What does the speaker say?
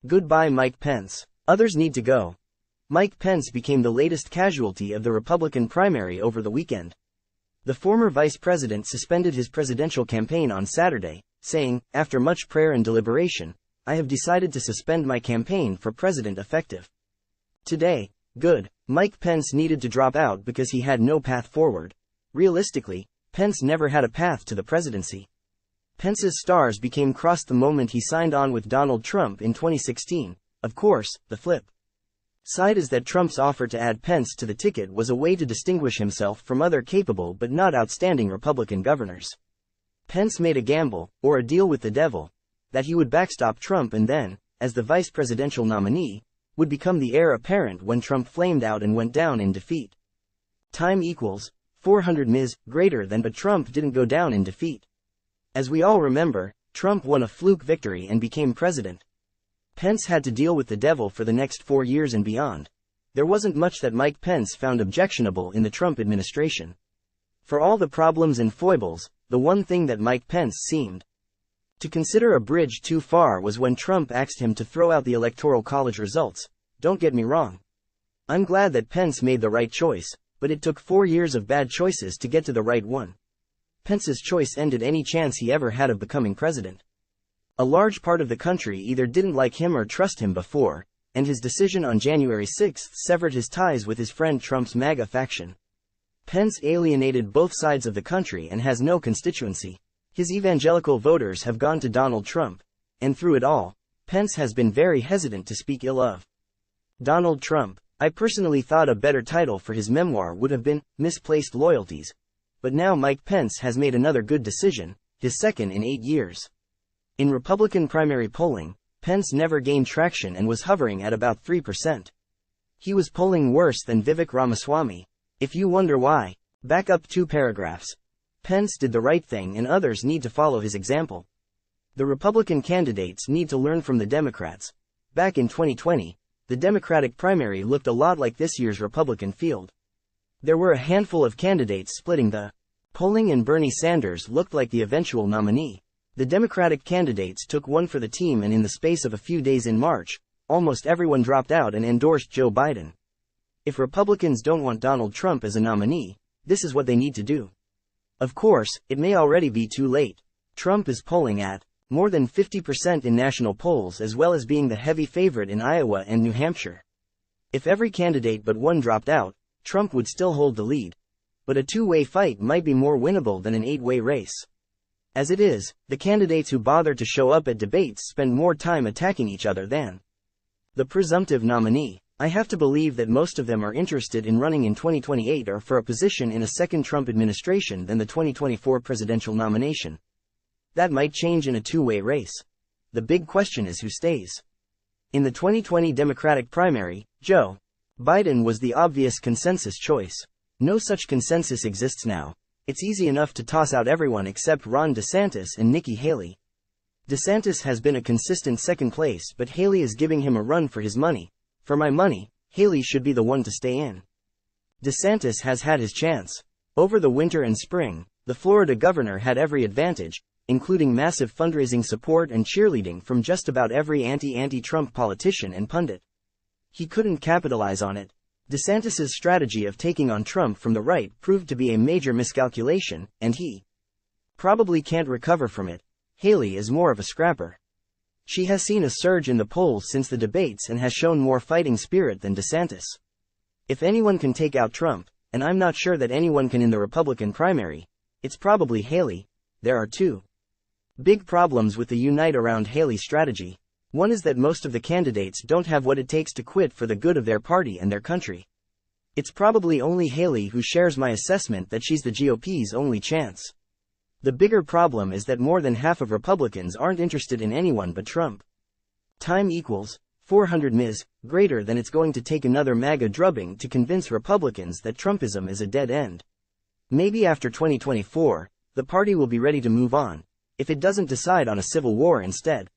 Goodbye Mike Pence. Others need to go. Mike Pence became the latest casualty of the Republican primary over the weekend. The former vice president suspended his presidential campaign on Saturday, saying, "After much prayer and deliberation, I have decided to suspend my campaign for president effective today." Good. Mike Pence needed to drop out because he had no path forward. Realistically, Pence never had a path to the presidency. Pence's stars became crossed the moment he signed on with Donald Trump in 2016. Of course, the flip side is that Trump's offer to add Pence to the ticket was a way to distinguish himself from other capable but not outstanding Republican governors. Pence made a gamble, or a deal with the devil, that he would backstop Trump and then, as the vice presidential nominee, would become the heir apparent when Trump flamed out and went down in defeat. Time equals 400 Ms. greater than, but Trump didn't go down in defeat. As we all remember, Trump won a fluke victory and became president. Pence had to deal with the devil for the next 4 years and beyond. There wasn't much that Mike Pence found objectionable in the Trump administration. For all the problems and foibles, the one thing that Mike Pence seemed to consider a bridge too far was when Trump asked him to throw out the Electoral College results. Don't get me wrong. I'm glad that Pence made the right choice, but it took 4 years of bad choices to get to the right one. Pence's choice ended any chance he ever had of becoming president. A large part of the country either didn't like him or trust him before, and his decision on January 6 severed his ties with his friend Trump's MAGA faction. Pence alienated both sides of the country and has no constituency. His evangelical voters have gone to Donald Trump, and through it all, Pence has been very hesitant to speak ill of Donald Trump. I personally thought a better title for his memoir would have been Misplaced Loyalties. But now Mike Pence has made another good decision, his second in 8 years. In Republican primary polling, Pence never gained traction and was hovering at about 3%. He was polling worse than Vivek Ramaswamy. If you wonder why, back up 2 paragraphs. Pence did the right thing and others need to follow his example. The Republican candidates need to learn from the Democrats. Back in 2020, the Democratic primary looked a lot like this year's Republican field. There were a handful of candidates splitting the polling and Bernie Sanders looked like the eventual nominee. The Democratic candidates took one for the team and in the space of a few days in March, almost everyone dropped out and endorsed Joe Biden. If Republicans don't want Donald Trump as a nominee, this is what they need to do. Of course, it may already be too late. Trump is polling at more than 50% in national polls as well as being the heavy favorite in Iowa and New Hampshire. If every candidate but one dropped out, Trump would still hold the lead. But a 2-way fight might be more winnable than an 8-way race. As it is, the candidates who bother to show up at debates spend more time attacking each other than the presumptive nominee. I have to believe that most of them are interested in running in 2028 or for a position in a second Trump administration than the 2024 presidential nomination. That might change in a 2-way race. The big question is who stays. In the 2020 Democratic primary, Joe Biden was the obvious consensus choice. No such consensus exists now. It's easy enough to toss out everyone except Ron DeSantis and Nikki Haley. DeSantis has been a consistent second place, but Haley is giving him a run for his money. For my money, Haley should be the one to stay in. DeSantis has had his chance. Over the winter and spring, the Florida governor had every advantage, including massive fundraising support and cheerleading from just about every anti-Trump politician and pundit. He couldn't capitalize on it. DeSantis's strategy of taking on Trump from the right proved to be a major miscalculation, and he probably can't recover from it. Haley is more of a scrapper. She has seen a surge in the polls since the debates and has shown more fighting spirit than DeSantis. If anyone can take out Trump, and I'm not sure that anyone can in the Republican primary, it's probably Haley. There are 2 big problems with the unite around Haley strategy. One is that most of the candidates don't have what it takes to quit for the good of their party and their country. It's probably only Haley who shares my assessment that she's the GOP's only chance. The bigger problem is that more than half of Republicans aren't interested in anyone but Trump. Time equals 400 Ms. greater than it's going to take another MAGA drubbing to convince Republicans that Trumpism is a dead end. Maybe after 2024, the party will be ready to move on, if it doesn't decide on a civil war instead.